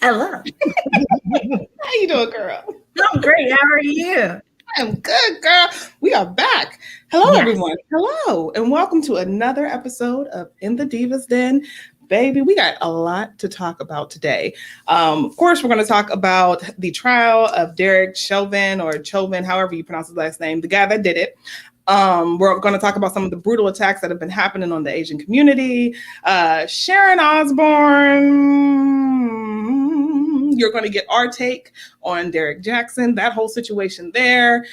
Hello. How you doing, girl? I'm great. How are you? I'm good, girl. We are back. Hello, Yes. everyone. Hello, and welcome to another episode of In the Divas Den. Baby, we got a lot to talk about today. Of course, we're going to talk about the trial of Derek Chauvin, or Chauvin, however you pronounce his last name, the guy that did it. We're going to talk about some of the brutal attacks that have been happening on the Asian community. Sharon Osbourne, you're going to get our take on Derek Jackson, that whole situation there.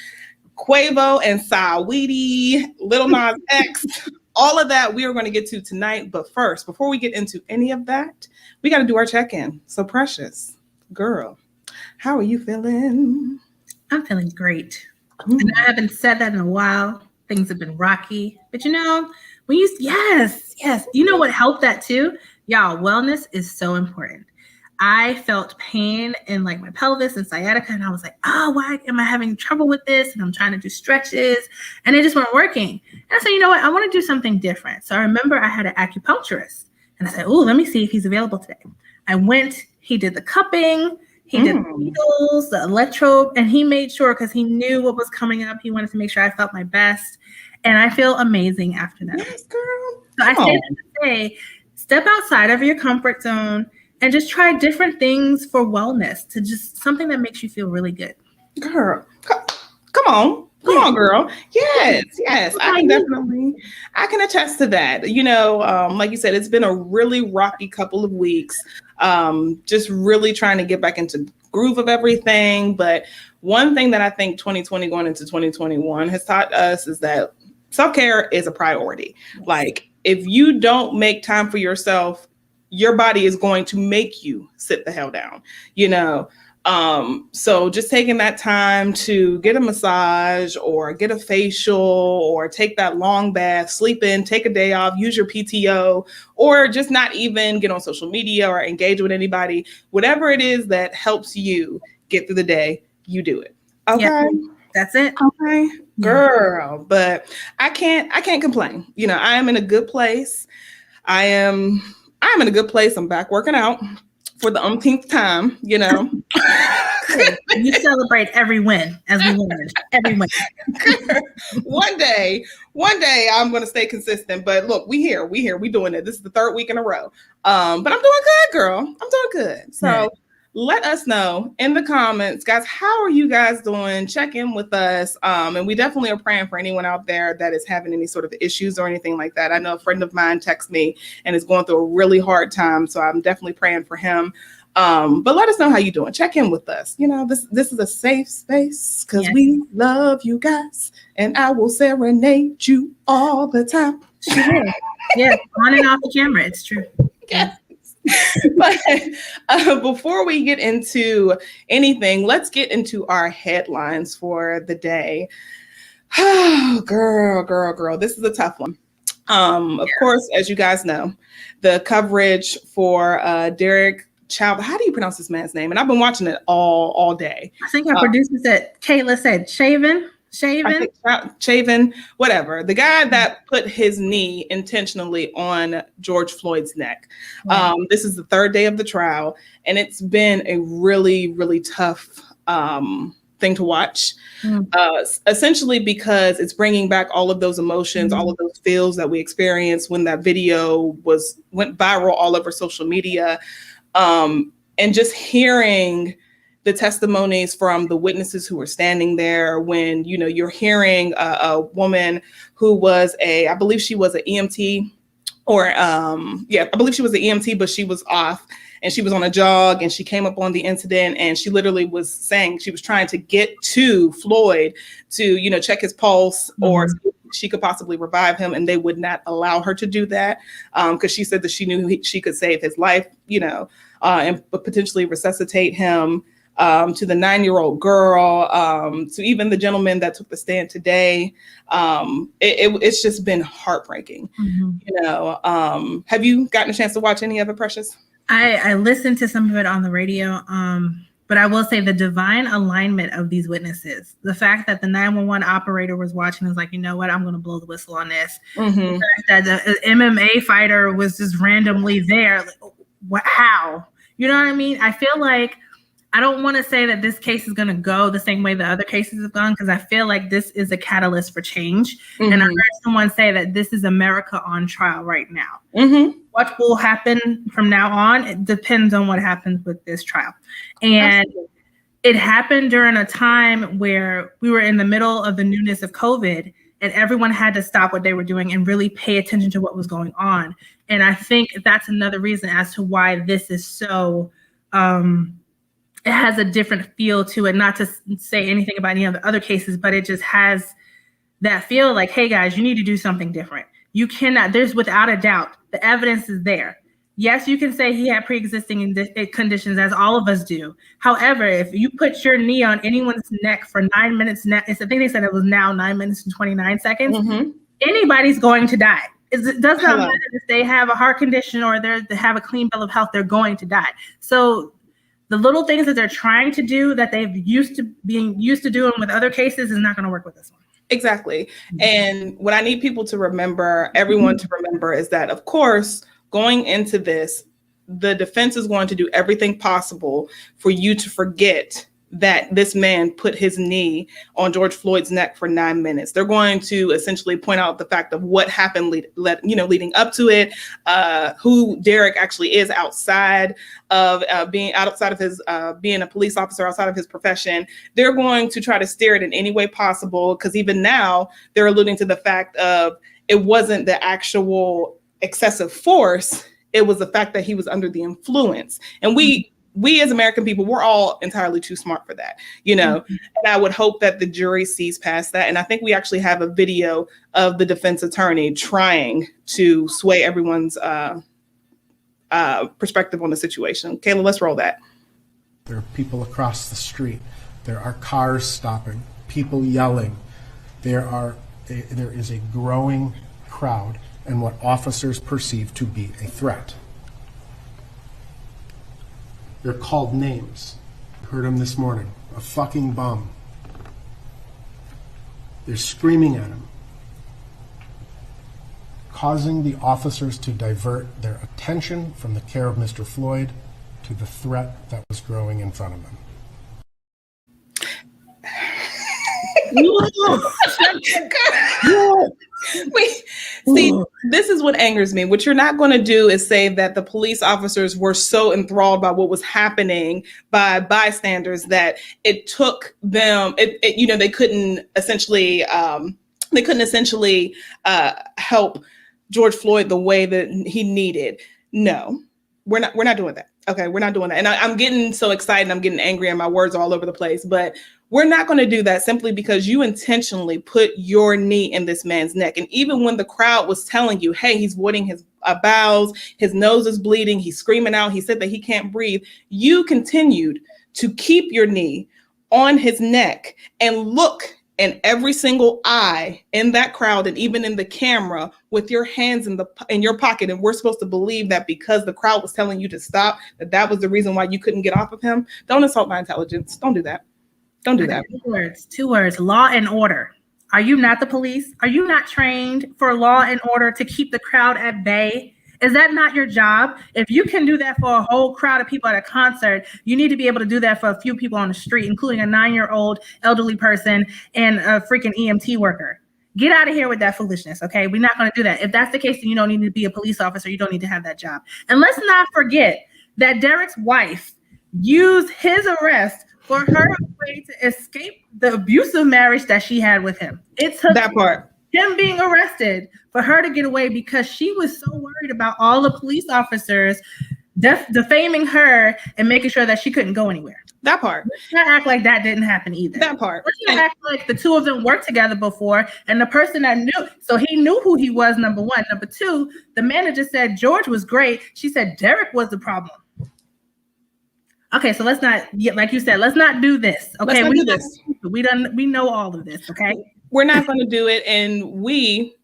Quavo and Saweetie, Lil Nas X, all of that we are going to get to tonight. But first, before we get into any of that, we got to do our check-in. So Precious, girl, how are you feeling? I'm feeling great. And I haven't said that in a while. Things have been rocky. But you know, when you, yes. You know what helped that too? Y'all, wellness is so important. I felt pain in like my pelvis and sciatica. And I was like, oh, why am I having trouble with this? And I'm trying to do stretches and it just wasn't working. And I said, you know what? I want to do something different. So I remember I had an acupuncturist. And I said, oh, let me see if he's available today. I went, he did the cupping. He did the needles, the electrode, and he made sure because he knew what was coming up. He wanted to make sure I felt my best. And I feel amazing after that. Yes, girl. So I say, step outside of your comfort zone and just try different things for wellness, to just something that makes you feel really good. Girl, come on, girl. Yes. I can attest to that. You know, like you said, it's been a really rocky couple of weeks. Just really trying to get back into groove of everything. But one thing that I think 2020 going into 2021 has taught us is that self-care is a priority. Yes. Like if you don't make time for yourself, your body is going to make you sit the hell down, you know? So just taking that time to get a massage or get a facial or take that long bath, sleep in, take a day off, use your PTO, or just not even get on social media or engage with anybody, whatever it is that helps you get through the day, you do it. Okay. Yeah, that's it. Okay, girl, but I can't complain. You know, I am in a good place. I'm in a good place. I'm back working out for the umpteenth time, you know. You celebrate every win as we learned. Every win. One day I'm going to stay consistent. But look, we doing it. This is the third week in a row. But I'm doing good, girl. I'm doing good. So let us know in the comments, guys, how are you guys doing? Check in with us. And we definitely are praying for anyone out there that is having any sort of issues or anything like that. I know a friend of mine texted me and is going through a really hard time. So I'm definitely praying for him. But let us know how you're doing. Check in with us. You know, this is a safe space because we love you guys. And I will serenade you all the time. Sure. Yeah, on and off the camera. It's true. Yeah. But before we get into anything, let's get into our headlines for the day. Oh, girl, this is a tough one. Of course, as you guys know, the coverage for Derek Chauvin. How do you pronounce this man's name? And I've been watching it all day. I think our producer said, Kayla said, Chauvin, whatever. The guy that put his knee intentionally on George Floyd's neck. This is the third day of the trial, and it's been a really, really tough thing to watch. Essentially because it's bringing back all of those emotions, all of those feels that we experienced when that video went viral all over social media. And just hearing the testimonies from the witnesses who were standing there when, you know, you're hearing a woman who was I believe she was an EMT I believe she was an EMT, but she was off and she was on a jog and she came up on the incident and she literally was saying she was trying to get to Floyd to, you know, check his pulse or she could possibly revive him, and they would not allow her to do that because she said that she knew she could save his life, you know, and potentially resuscitate him. To the 9-year-old girl, to even the gentleman that took the stand today. It's just been heartbreaking. You know, have you gotten a chance to watch any of it, Precious? I listened to some of it on the radio, but I will say the divine alignment of these witnesses, the fact that the 911 operator was watching is like, you know what, I'm going to blow the whistle on this. The fact that the MMA fighter was just randomly there, like, how? You know what I mean? I feel like I don't want to say that this case is going to go the same way the other cases have gone, because I feel like this is a catalyst for change. Mm-hmm. And I heard someone say that this is America on trial right now. Mm-hmm. What will happen from now on, it depends on what happens with this trial. And absolutely. It happened during a time where we were in the middle of the newness of COVID, and everyone had to stop what they were doing and really pay attention to what was going on. And I think that's another reason as to why this is so... it has a different feel to it, not to say anything about any of the other cases, but it just has that feel like, hey guys, you need to do something different. You cannot, there's without a doubt, the evidence is there. Yes, you can say he had pre-existing conditions, as all of us do. However, if you put your knee on anyone's neck for 9 minutes, I think they said it was now 9 minutes and 29 seconds, anybody's going to die. It does not matter if they have a heart condition or they have a clean bill of health, they're going to die. So the little things that they're trying to do that they've being used to doing with other cases is not going to work with this one. Exactly. And what I need people to remember, everyone to remember, is that, of course, going into this, the defense is going to do everything possible for you to forget that this man put his knee on George Floyd's neck for 9 minutes. They're going to essentially point out the fact of what happened leading up to it, who Derek actually is outside of being a police officer, outside of his profession. They're going to try to steer it in any way possible, because even now they're alluding to the fact of it wasn't the actual excessive force. It was the fact that he was under the influence. And we as American people, we're all entirely too smart for that, And I would hope that the jury sees past that. And I think we actually have a video of the defense attorney trying to sway everyone's perspective on the situation. Kayla, let's roll that. There are people across the street. There are cars stopping, people yelling. There is a growing crowd and what officers perceive to be a threat. They're called names. Heard them this morning. A fucking bum. They're screaming at him, causing the officers to divert their attention from the care of Mr. Floyd to the threat that was growing in front of them. See, this is what angers me. What you're not going to do is say that the police officers were so enthralled by what was happening by bystanders that it took them. They couldn't essentially help George Floyd the way that he needed. No, we're not doing that. Okay, we're not doing that. And I'm getting so excited and I'm getting angry and my words are all over the place, but we're not going to do that simply because you intentionally put your knee in this man's neck. And even when the crowd was telling you, hey, he's voiding his bowels, his nose is bleeding, he's screaming out, he said that he can't breathe, you continued to keep your knee on his neck and look in every single eye in that crowd and even in the camera with your hands in your pocket. And we're supposed to believe that because the crowd was telling you to stop, that was the reason why you couldn't get off of him. Don't insult my intelligence. Don't do that. Don't do that. Two words, law and order. Are you not the police? Are you not trained for law and order to keep the crowd at bay? Is that not your job? If you can do that for a whole crowd of people at a concert, you need to be able to do that for a few people on the street, including a 9-year-old elderly person and a freaking EMT worker. Get out of here with that foolishness, okay? We're not going to do that. If that's the case, then you don't need to be a police officer. You don't need to have that job. And let's not forget that Derek's wife used his arrest for her way to escape the abusive marriage that she had with him. It took that part. Him being arrested for her to get away because she was so worried about all the police officers defaming her and making sure that she couldn't go anywhere. That part. Let's not act like that didn't happen either. That part. Let's not act like the two of them worked together before and the person that knew, so he knew who he was, number one. Number two, the manager said George was great. She said Derek was the problem. Okay, so let's not, like you said, let's not do this. Okay, we know all of this. Okay, we're not going to do it, and we,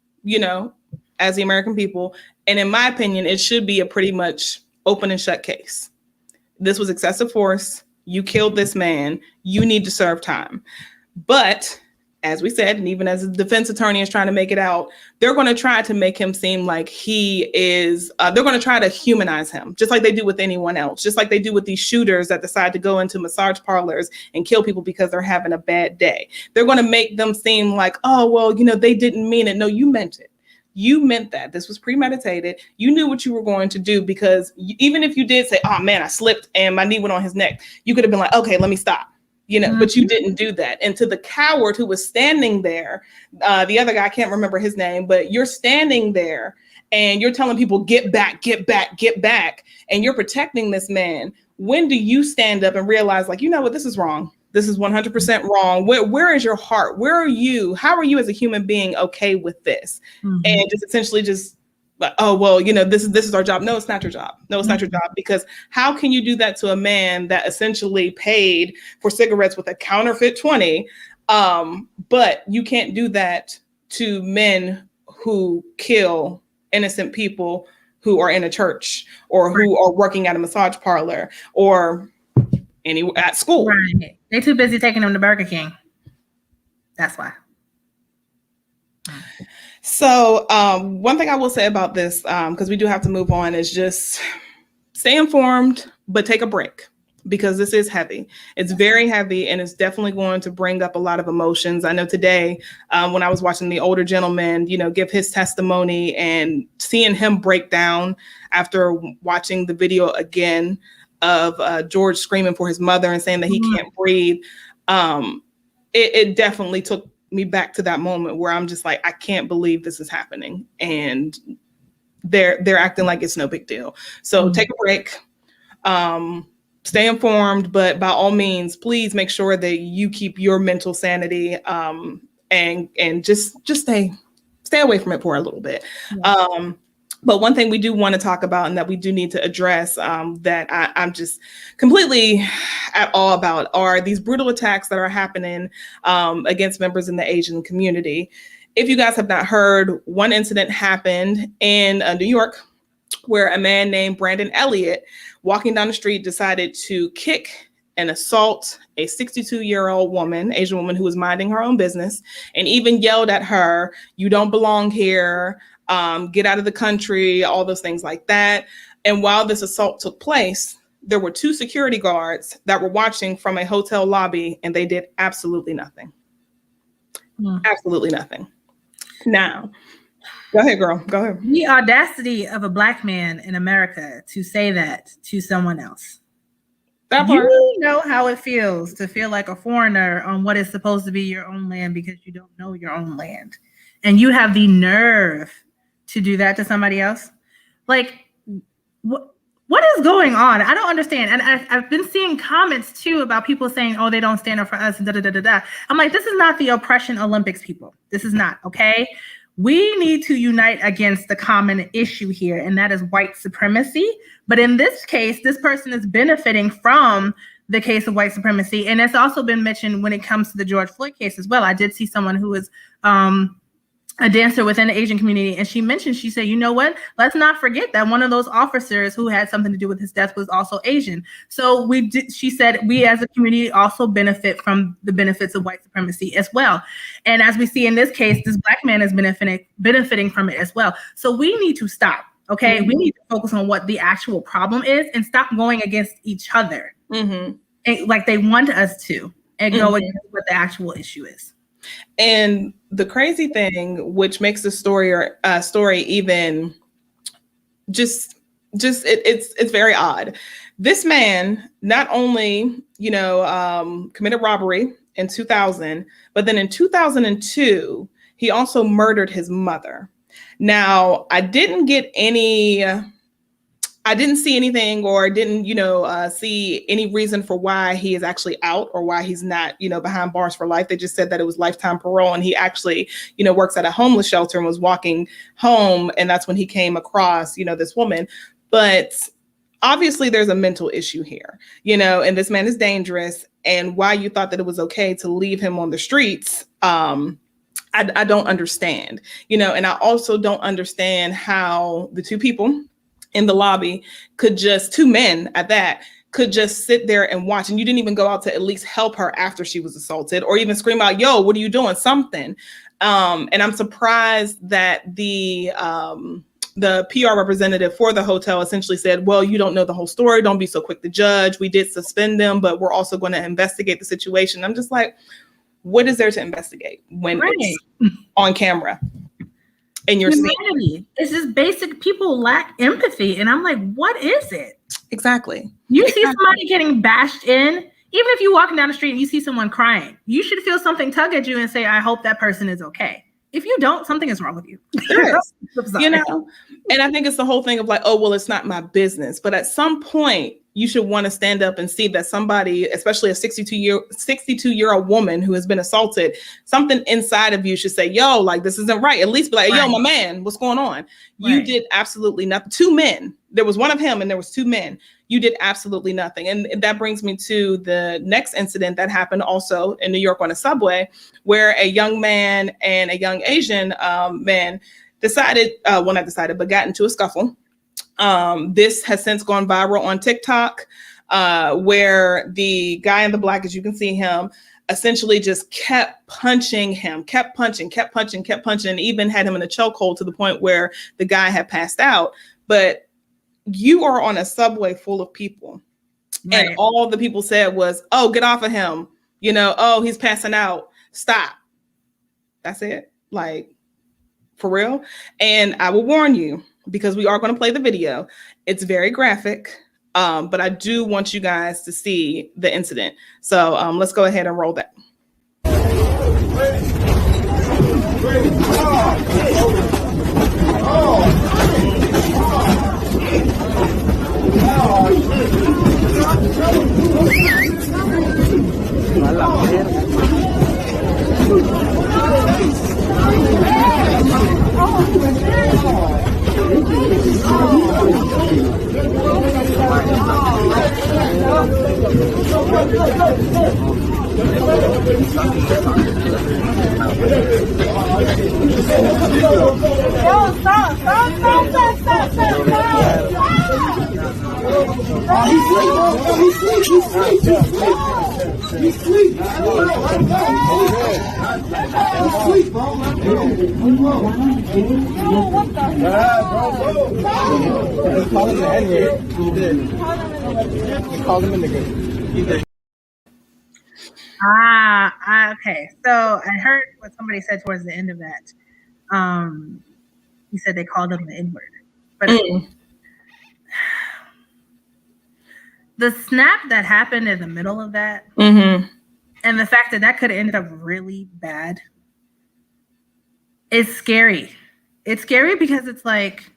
as the American people, and in my opinion, it should be a pretty much open and shut case. This was excessive force. You killed this man. You need to serve time. But as we said, and even as the defense attorney is trying to make it out, they're going to try to make him seem like he is, they're going to try to humanize him, just like they do with anyone else, just like they do with these shooters that decide to go into massage parlors and kill people because they're having a bad day. They're going to make them seem like, oh, well, you know, they didn't mean it. No, you meant it. You meant that. This was premeditated. You knew what you were going to do, because even if you did say, oh man, I slipped and my knee went on his neck, you could have been like, okay, let me stop. You know, but you didn't do that. And to the coward who was standing there, the other guy, I can't remember his name, but you're standing there and you're telling people, get back, get back, get back. And you're protecting this man. When do you stand up and realize, like, you know what, this is wrong. This is 100% wrong. Where is your heart? Where are you? How are you as a human being okay with this? And just essentially just, oh, well, you know, this is our job. No, it's not your job. No, it's not your job. Because how can you do that to a man that essentially paid for cigarettes with a counterfeit 20? But you can't do that to men who kill innocent people who are in a church or who are working at a massage parlor or at school. Right. They're too busy taking them to Burger King. That's why. So one thing I will say about this, because we do have to move on, is just stay informed, but take a break, because this is heavy. It's very heavy, and it's definitely going to bring up a lot of emotions. I know today, when I was watching the older gentleman, you know, give his testimony and seeing him break down after watching the video again of George screaming for his mother and saying that he can't breathe, it definitely took me back to that moment where I'm just like, I can't believe this is happening, and they're acting like it's no big deal. So take a break, stay informed, but by all means, please make sure that you keep your mental sanity, and just stay away from it for a little bit. But one thing we do want to talk about, and that we do need to address, that I'm just completely at all about, are these brutal attacks that are happening against members in the Asian community. If you guys have not heard, one incident happened in New York, where a man named Brandon Elliott, walking down the street, decided to kick and assault a 62-year-old woman, Asian woman, who was minding her own business, and even yelled at her, "You don't belong here. Get out of the country," all those things like that. And while this assault took place, there were 2 security guards that were watching from a hotel lobby, and they did absolutely nothing. Absolutely nothing. Now, go ahead, girl. Go ahead. The audacity of a Black man in America to say that to someone else. That part. You know how it feels to feel like a foreigner on what is supposed to be your own land because you don't know your own land. And you have the nerve to do that to somebody else. Like, what is going on? I don't understand. And I've been seeing comments too about people saying, oh, they don't stand up for us and da da da da da. I'm like, this is not the oppression Olympics, people. This is not, okay? We need to unite against the common issue here, and that is white supremacy. But in this case, this person is benefiting from the case of white supremacy. And it's also been mentioned when it comes to the George Floyd case as well. I did see someone who was a dancer within the Asian community, and she said, you know what, let's not forget that one of those officers who had something to do with his death was also Asian. So she said, we as a community also benefit from the benefits of white supremacy as well. And as we see in this case, this Black man is benefiting from it as well. So we need to stop, okay? We need to focus on what the actual problem is and stop going against each other like they want us to, and go against what the actual issue is. And the crazy thing, which makes the story even it's very odd. This man not only, committed robbery in 2000, but then in 2002, he also murdered his mother. Now, I didn't see anything, or didn't, see any reason for why he is actually out or why he's not, behind bars for life. They just said that it was lifetime parole, and he actually, works at a homeless shelter and was walking home. And that's when he came across, this woman. But obviously there's a mental issue here, and this man is dangerous. And why you thought that it was okay to leave him on the streets, I don't understand, and I also don't understand how the 2 people in the lobby 2 men at that, could just sit there and watch, and you didn't even go out to at least help her after she was assaulted, or even scream out, yo, what are you doing? Something. And I'm surprised that the PR representative for the hotel essentially said, well, you don't know the whole story. Don't be so quick to judge. We did suspend them, but we're also going to investigate the situation. I'm just like, what is there to investigate when it's on camera? And you're humanity. It's just basic. People lack empathy. And I'm like, what is it? Exactly. You see somebody getting bashed in, even if you're walking down the street and you see someone crying, you should feel something tug at you and say, I hope that person is okay. If you don't, something is wrong with you. Yes. You know, and I think it's the whole thing of like, oh, well, it's not my business. But at some point, you should want to stand up and see that somebody, especially a 62-year-old woman who has been assaulted, something inside of you should say, yo, like, this isn't right. At least be like, yo, my man, what's going on? You did absolutely nothing. 2 men. There was one of him and there was 2 men. You did absolutely nothing. And that brings me to the next incident that happened also in New York on a subway, where a young man and a young Asian man but got into a scuffle. This has since gone viral on TikTok, where the guy in the black, as you can see him, essentially just kept punching him, kept punching, and even had him in a chokehold to the point where the guy had passed out. But you are on a subway full of people, and all the people said was, oh, get off of him. You know, oh, he's passing out. Stop. That's it. Like, for real. And I will warn you, because we are going to play the video. It's very graphic, but I do want you guys to see the incident. So let's go ahead and roll that. Okay. So I heard what somebody said towards the end of that. He said they called him the N-word. But the snap that happened in the middle of that, and the fact that could have ended up really bad, is scary. It's scary because it's like,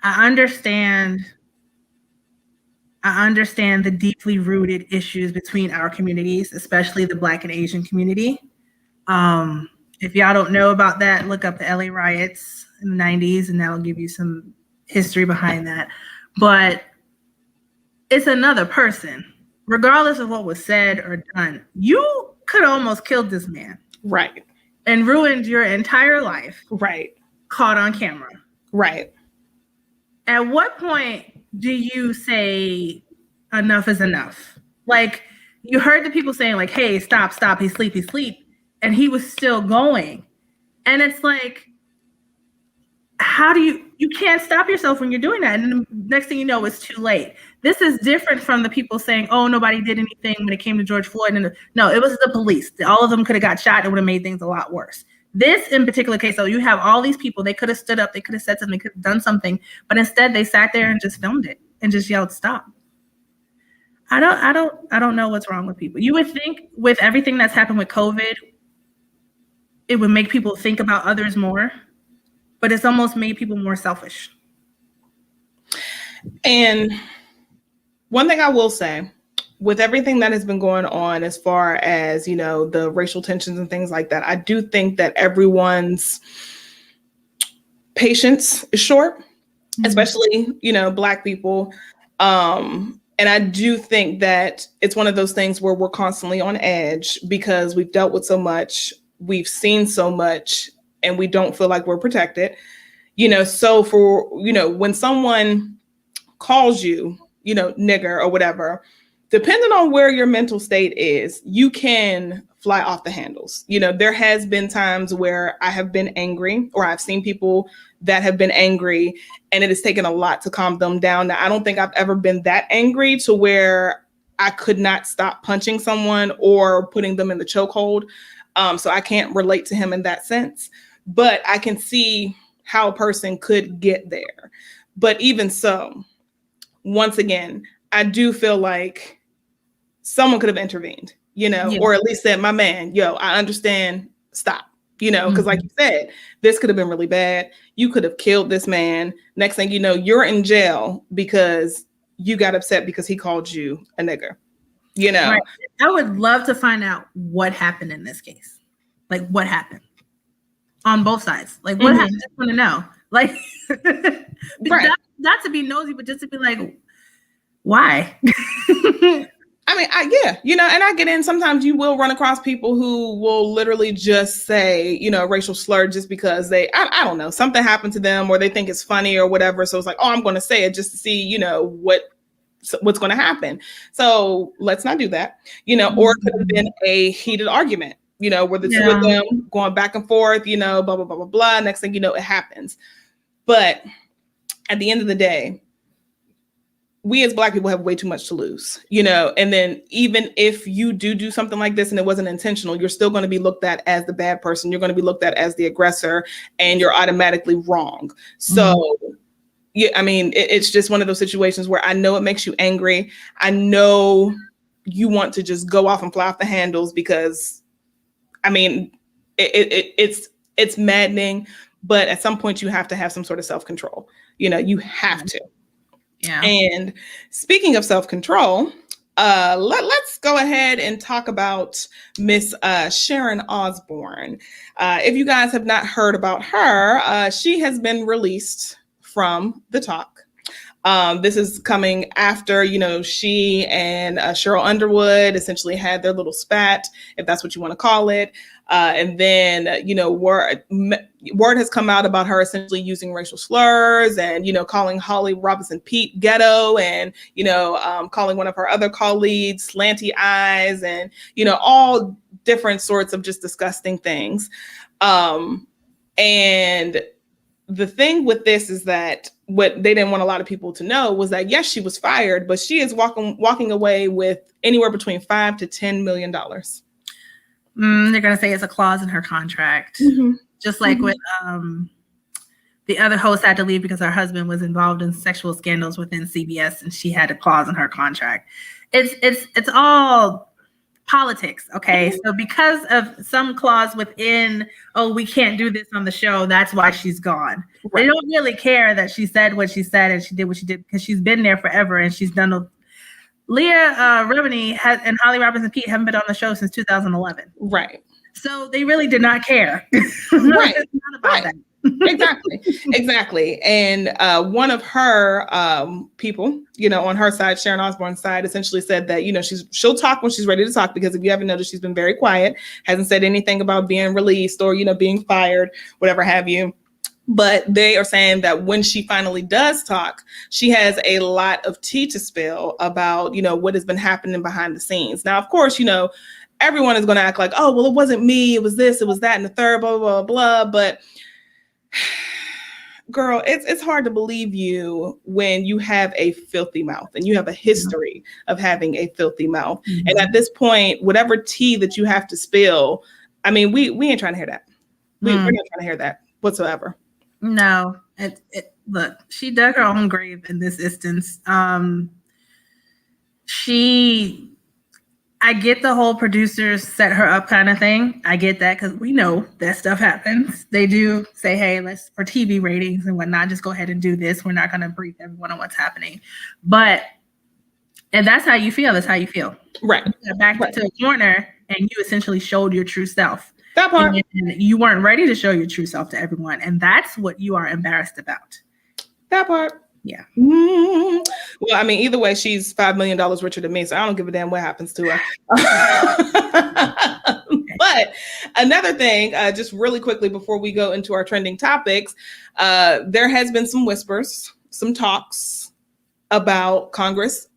I understand the deeply rooted issues between our communities, especially the Black and Asian community. If y'all don't know about that, look up the LA riots in the 90s, and that'll give you some history behind that. But it's another person. Regardless of what was said or done, you could almost killed this man. Right. And ruined your entire life. Right. Caught on camera. Right. At what point do you say enough is enough? Like, you heard the people saying like, hey, stop, he's asleep. And he was still going. And it's like, how do you can't stop yourself when you're doing that. And the next thing you know, it's too late. This is different from the people saying, oh, nobody did anything when it came to George Floyd. And no, it was the police. All of them could have got shot. It would have made things a lot worse. This in particular case, though, you have all these people, they could have stood up, they could have said something, they could have done something, but instead they sat there and just filmed it and just yelled, stop. I don't know what's wrong with people. You would think with everything that's happened with COVID, it would make people think about others more, but it's almost made people more selfish. And one thing I will say, with everything that has been going on as far as, you know, the racial tensions and things like that, I do think that everyone's patience is short, especially, you know, Black people. And I do think that it's one of those things where we're constantly on edge because we've dealt with so much, we've seen so much, and we don't feel like we're protected. You know, so for, you know, when someone calls you nigger or whatever, depending on where your mental state is, you can fly off the handles. There has been times where I have been angry, or I've seen people that have been angry, and it has taken a lot to calm them down. Now, I don't think I've ever been that angry to where I could not stop punching someone or putting them in the chokehold. So I can't relate to him in that sense, but I can see how a person could get there. But even so, once again, I do feel like someone could have intervened, or at least said, my man, I understand, stop, because like you said, this could have been really bad. You could have killed this man. Next thing you know, you're in jail because you got upset because he called you a nigger, Right. I would love to find out what happened in this case. Like, what happened on both sides? Like, what happened? I just want to know. Like, right. not to be nosy, but just to be like, why? I mean, and I get in. Sometimes you will run across people who will literally just say, a racial slur just because I don't know, something happened to them, or they think it's funny or whatever. So it's like, oh, I'm going to say it just to see, what's going to happen. So let's not do that, or it could have been a heated argument, where the two of them going back and forth, blah, blah, blah, blah, blah. Next thing you know, it happens. But at the end of the day, we as Black people have way too much to lose, and then even if you do something like this and it wasn't intentional, you're still going to be looked at as the bad person. You're going to be looked at as the aggressor, and you're automatically wrong. So, I mean, it's just one of those situations where I know it makes you angry. I know you want to just go off and fly off the handles because, I mean, it's maddening, but at some point you have to have some sort of self-control. You have to. Yeah. And speaking of self-control, let's go ahead and talk about Miss Sharon Osbourne. If you guys have not heard about her, she has been released from the talk. This is coming after, she and Cheryl Underwood essentially had their little spat, if that's what you want to call it. And then, word has come out about her essentially using racial slurs and, calling Holly Robinson Pete ghetto and, calling one of her other colleagues slanty eyes and, all different sorts of just disgusting things. And the thing with this is that what they didn't want a lot of people to know was that, yes, she was fired, but she is walking away with anywhere between $5 to $10 million. They're going to say it's a clause in her contract, just like with the other host had to leave because her husband was involved in sexual scandals within CBS, and she had a clause in her contract. It's all politics, okay? So because of some clause within, we can't do this on the show, that's why she's gone. Right. They don't really care that she said what she said and she did what she did because she's been there forever and she's done. Leah Remini and Holly Robinson Pete haven't been on the show since 2011. Right. So they really did not care. Right. It's not about that. Exactly. And one of her people, on her side, Sharon Osbourne's side, essentially said that, she'll talk when she's ready to talk, because if you haven't noticed, she's been very quiet, hasn't said anything about being released or, being fired, whatever have you. But they are saying that when she finally does talk, she has a lot of tea to spill about, what has been happening behind the scenes. Now, of course, everyone is going to act like, oh, well, it wasn't me. It was this, it was that, and the third, blah, blah, blah, blah. But girl, it's hard to believe you when you have a filthy mouth and you have a history of having a filthy mouth. Mm-hmm. And at this point, whatever tea that you have to spill, I mean, we ain't trying to hear that. We're not trying to hear that whatsoever. No, look, she dug her own grave in this instance. I get the whole producers set her up kind of thing. I get that because we know that stuff happens. They do say, hey, let's, for TV ratings and whatnot, just go ahead and do this. We're not going to brief everyone on what's happening. And that's how you feel. That's how you feel. Right. You back to the corner and you essentially showed your true self. That part. And you weren't ready to show your true self to everyone. And that's what you are embarrassed about. That part. Yeah. Well, I mean, either way, she's $5 million richer than me, so I don't give a damn what happens to her. But another thing, just really quickly before we go into our trending topics, there has been some whispers, some talks about Congress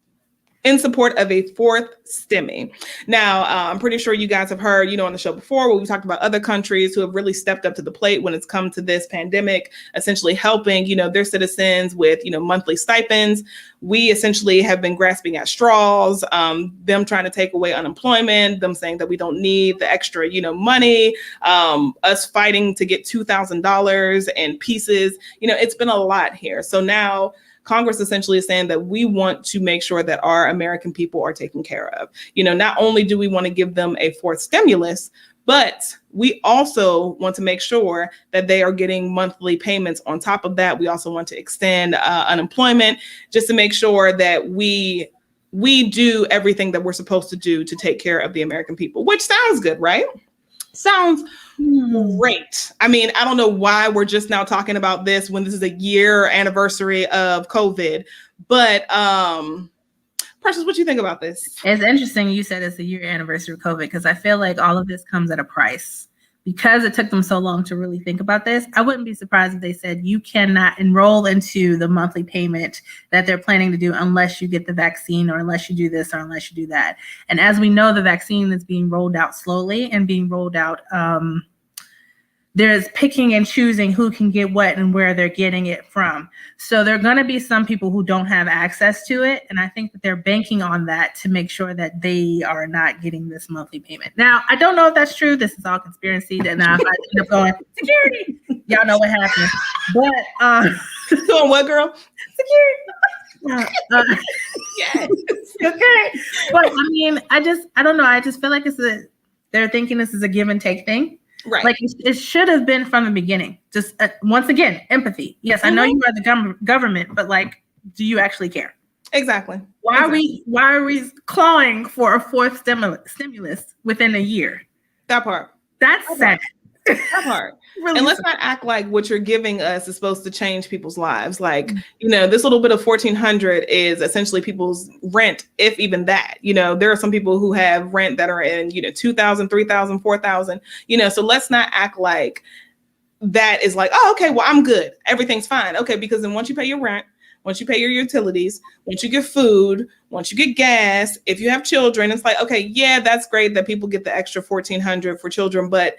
in support of a fourth stimmy. Now, I'm pretty sure you guys have heard, on the show before where we talked about other countries who have really stepped up to the plate when it's come to this pandemic, essentially helping, their citizens with, monthly stipends. We essentially have been grasping at straws, them trying to take away unemployment, them saying that we don't need the extra, money, us fighting to get $2,000 in pieces. It's been a lot here. So now Congress essentially is saying that we want to make sure that our American people are taken care of. Not only do we want to give them a fourth stimulus, but we also want to make sure that they are getting monthly payments. On top of that, we also want to extend unemployment just to make sure that we do everything that we're supposed to do to take care of the American people, which sounds good, right? Sounds great. I mean, I don't know why we're just now talking about this when this is a year anniversary of COVID, but Precious, what do you think about this? It's interesting you said it's the year anniversary of COVID, because I feel like all of this comes at a price. Because it took them so long to really think about this, I wouldn't be surprised if they said you cannot enroll into the monthly payment that they're planning to do unless you get the vaccine, or unless you do this, or unless you do that. And as we know, the vaccine is being rolled out slowly and being rolled out. There's picking and choosing who can get what and where they're getting it from. So there are going to be some people who don't have access to it. And I think that they're banking on that to make sure that they are not getting this monthly payment. Now, I don't know if that's true. This is all conspiracy. And now if I end up going, security, y'all know what happened. But doing what, girl? Security. Yes. Okay. But I mean, I don't know. I just feel like they're thinking this is a give and take thing. Right. Like it should have been from the beginning. Just once again, empathy. Yes, I know you are the government, but like, do you actually care? Exactly. Why are we clawing for a fourth stimulus within a year? That part. That's sad. That part. Really, and let's not act like what you're giving us is supposed to change people's lives. Like, this little bit of $1,400 is essentially people's rent, if even that. There are some people who have rent that are in, $2,000, $3,000, $4,000. So let's not act like that is like, oh, okay, well, I'm good. Everything's fine. Okay, because then once you pay your rent, once you pay your utilities, once you get food, once you get gas, if you have children, it's like, okay, yeah, that's great that people get the extra $1,400 for children, but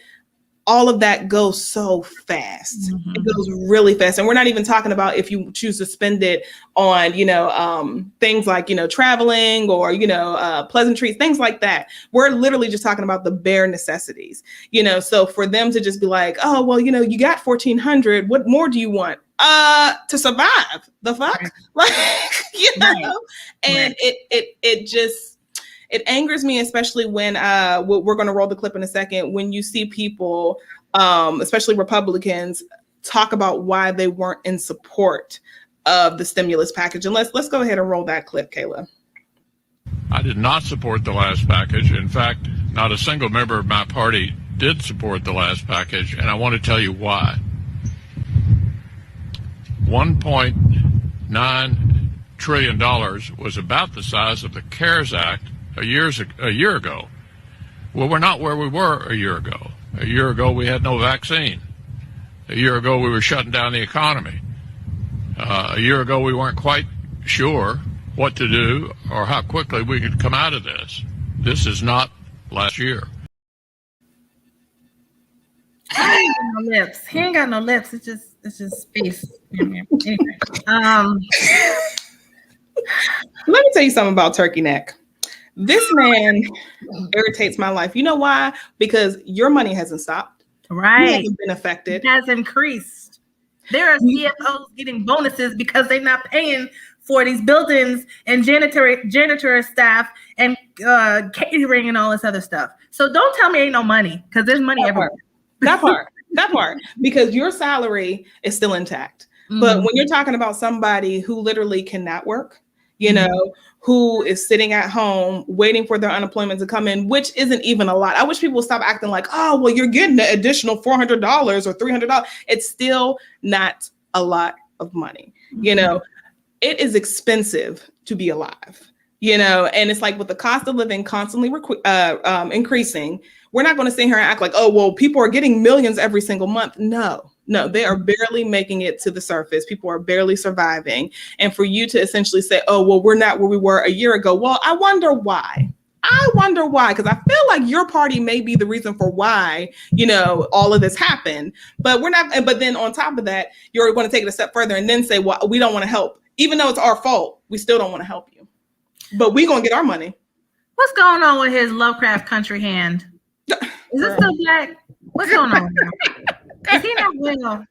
all of that goes so fast. Mm-hmm. It goes really fast. And we're not even talking about if you choose to spend it on, things like, traveling or, pleasantries, things like that. We're literally just talking about the bare necessities, so for them to just be like, oh, well, you got $1,400. What more do you want? To survive. The fuck? Like, Right. And it angers me, especially when we're going to roll the clip in a second, when you see people, especially Republicans, talk about why they weren't in support of the stimulus package. And let's go ahead and roll that clip, Kayla. I did not support the last package. In fact, not a single member of my party did support the last package, and I want to tell you why. $1.9 trillion was about the size of the CARES Act a year ago. Well, we're not where we were a year ago. A year ago, we had no vaccine. A year ago, we were shutting down the economy. A year ago, we weren't quite sure what to do or how quickly we could come out of this. This is not last year. He ain't got no lips. It's just space. Anyway. Let me tell you something about turkey neck. This man irritates my life. You know why? Because your money hasn't stopped. Right. You haven't been affected. It has increased. There are CFOs getting bonuses because they're not paying for these buildings and janitor staff and catering and all this other stuff. So don't tell me ain't no money, because there's money everywhere. That part. Because your salary is still intact. Mm-hmm. But when you're talking about somebody who literally cannot work, who is sitting at home waiting for their unemployment to come in, which isn't even a lot. I wish people would stop acting like, oh, well, you're getting an additional $400 or $300. It's still not a lot of money. Mm-hmm. It is expensive to be alive, and it's like with the cost of living constantly increasing, we're not going to sit here and act like, oh, well, people are getting millions every single month. No, No, they are barely making it to the surface. People are barely surviving. And for you to essentially say, oh, well, we're not where we were a year ago. Well, I wonder why. Because I feel like your party may be the reason for why, all of this happened. But we're not. But then on top of that, you're going to take it a step further and then say, well, we don't want to help. Even though it's our fault, we still don't want to help you. But we're going to get our money. What's going on with his Lovecraft Country hand? Is it still black? What's going on? Is he not well?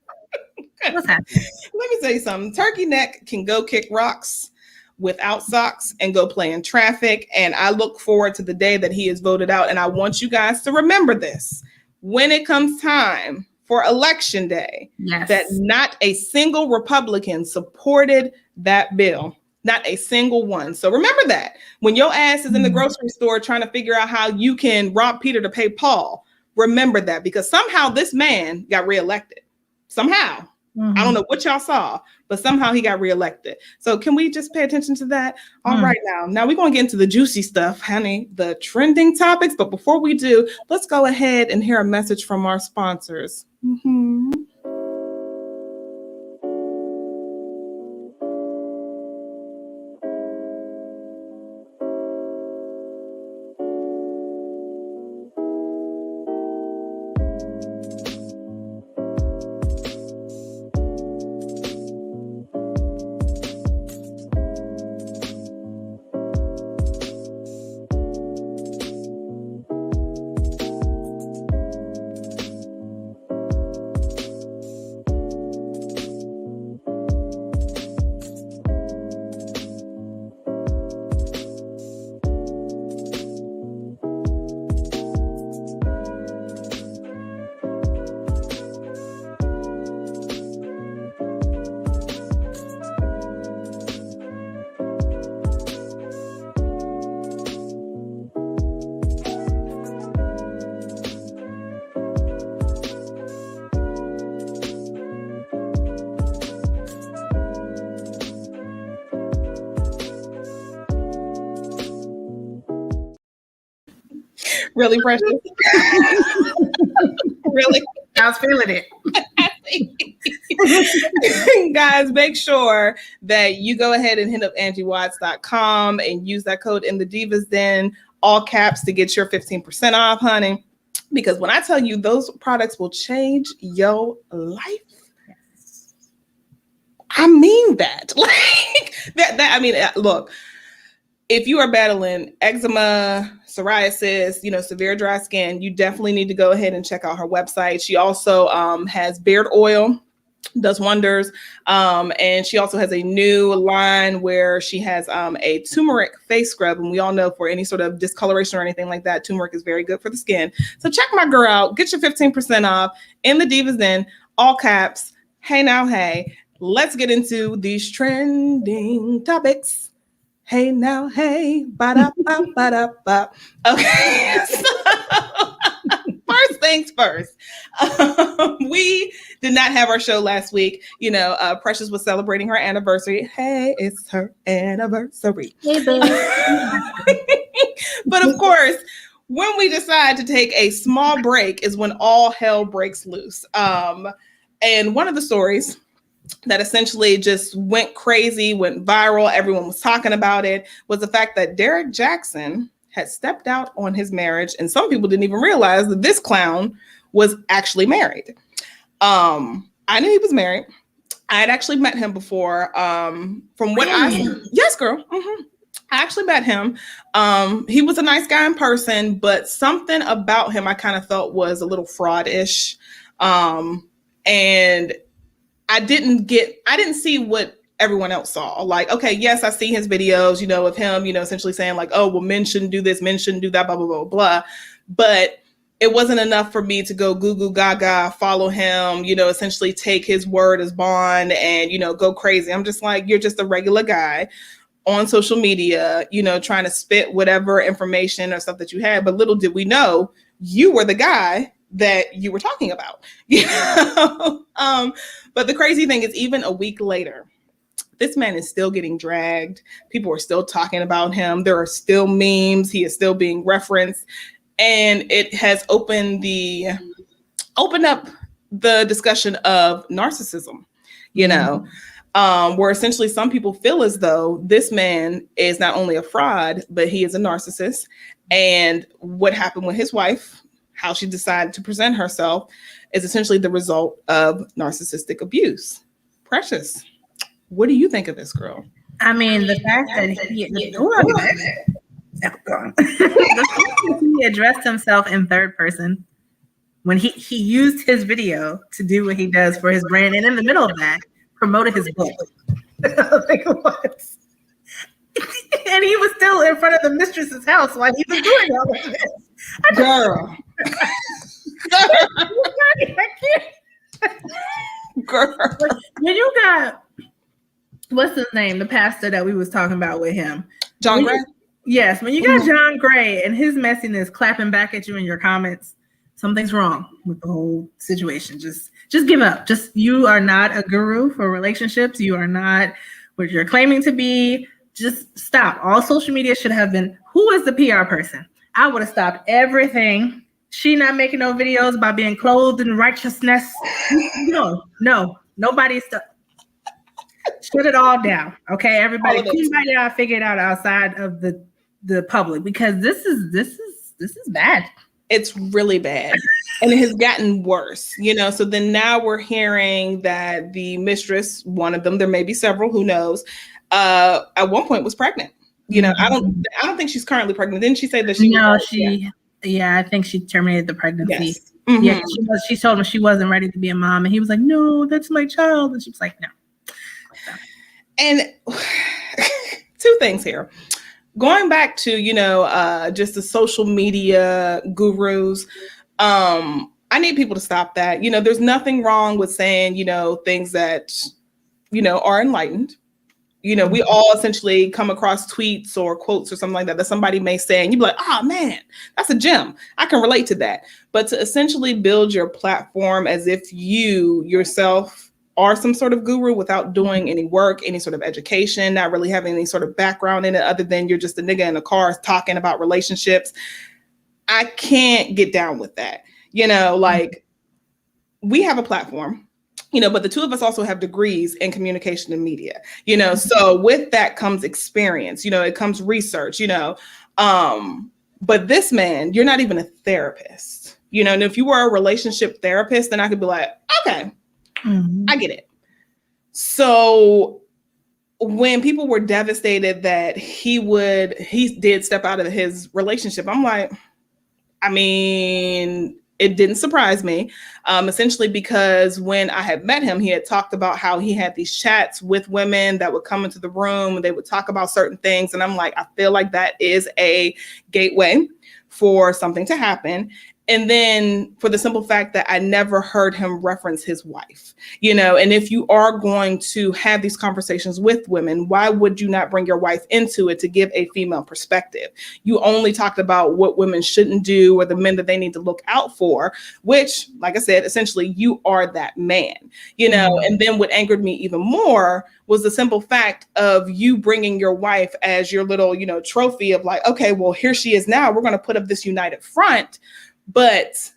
What's happening? Let me tell you something. Turkey Neck can go kick rocks without socks and go play in traffic. And I look forward to the day that he is voted out. And I want you guys to remember this. When it comes time for election day, that not a single Republican supported that bill. Not a single one. So remember that. When your ass is in the grocery store trying to figure out how you can rob Peter to pay Paul, remember that, because somehow this man got reelected. Somehow. I don't know what y'all saw, but somehow he got reelected. So can we just pay attention to that? All right, now we're going to get into the juicy stuff, honey, the trending topics. But before we do, let's go ahead and hear a message from our sponsors. Really, Precious? Really? I was feeling it. Guys, make sure that you go ahead and hit up AngieWatts.com and use that code in the Divas Den, all caps, to get your 15% off, honey. Because when I tell you those products will change your life, I mean that. Look, if you are battling eczema, psoriasis, severe dry skin, you definitely need to go ahead and check out her website. She also has beard oil, does wonders. And she also has a new line where she has a turmeric face scrub. And we all know for any sort of discoloration or anything like that, turmeric is very good for the skin. So check my girl out. Get your 15% off in the Divas Den, all caps. Hey now, hey. Let's get into these trending topics. Hey now, hey, ba-da-ba, ba-da-ba. Okay, so first things first. We did not have our show last week. Precious was celebrating her anniversary. Hey, it's her anniversary. Hey, But of course, when we decide to take a small break is when all hell breaks loose. And one of the stories that essentially just went crazy, went viral, everyone was talking about it, was the fact that Derek Jackson had stepped out on his marriage. And some people didn't even realize that this clown was actually married. I knew he was married. I had actually met him before. Yes, girl. I actually met him. He was a nice guy in person, but something about him I kind of felt was a little fraud-ish. And I didn't see what everyone else saw. Like, okay, yes, I see his videos, of him, essentially saying like, oh, well, men shouldn't do this, men shouldn't do that, blah, blah, blah, blah. But it wasn't enough for me to go goo goo gaga, follow him, essentially take his word as bond and, go crazy. I'm just like, you're just a regular guy on social media, trying to spit whatever information or stuff that you had. But little did we know you were the guy that you were talking about. But the crazy thing is, even a week later, this man is still getting dragged. People are still talking about him. There are still memes. He is still being referenced. And it has opened up the discussion of narcissism, you know, where essentially some people feel as though this man is not only a fraud, but he is a narcissist. And what happened with his wife, how she decided to present herself, is essentially the result of narcissistic abuse. Precious, what do you think of this, girl? I mean, the fact that he addressed himself in third person when he used his video to do what he does for his brand, and in the middle of that, promoted his book. Like it was. And he was still in front of the mistress's house while he was doing all of this. Girl. Girl. When you got, what's his name? The pastor that we was talking about with him. John Gray? Yes. When you got John Gray and his messiness clapping back at you in your comments, something's wrong with the whole situation. Just give up. You are not a guru for relationships. You are not what you're claiming to be. Just stop. All social media should have been, who is the PR person? I would have stopped everything. She not making no videos about being clothed in righteousness. No. Nobody shut it all down. Okay, everybody figure it out outside of the public, because this is bad. It's really bad. And it has gotten worse, you know. So then now we're hearing that the mistress, one of them, there may be several, who knows, at one point was pregnant. You know, I don't think she's currently pregnant. Didn't she say that she was? Yeah, I think she terminated the pregnancy. Yes. Mm-hmm. Yeah, she told him she wasn't ready to be a mom, and he was like, "No, that's my child," and she was like, "No." And two things here. Going back to, you know, just the social media gurus, I need people to stop that. You know, there's nothing wrong with saying, you know, things that, you know, are enlightened. You know, we all essentially come across tweets or quotes or something like that somebody may say, and you'd be like, oh man, that's a gem. I can relate to that. But to essentially build your platform as if you yourself are some sort of guru without doing any work, any sort of education, not really having any sort of background in it other than you're just a nigga in a car talking about relationships. I can't get down with that. You know, like, we have a platform, you know, but the two of us also have degrees in communication and media, you know, so with that comes experience, you know, it comes research, you know, but this man, you're not even a therapist, you know, and if you were a relationship therapist, then I could be like, okay, I get it. So when people were devastated that he did step out of his relationship, I'm like, I mean, it didn't surprise me, essentially because when I had met him, he had talked about how he had these chats with women that would come into the room and they would talk about certain things. And I'm like, I feel like that is a gateway for something to happen. And then for the simple fact that I never heard him reference his wife, you know, and if you are going to have these conversations with women, why would you not bring your wife into it to give a female perspective? You only talked about what women shouldn't do or the men that they need to look out for, which, like I said, essentially you are that man, you know, and then what angered me even more was the simple fact of you bringing your wife as your little, you know, trophy of like, okay, well, here she is now. We're going to put up this united front. But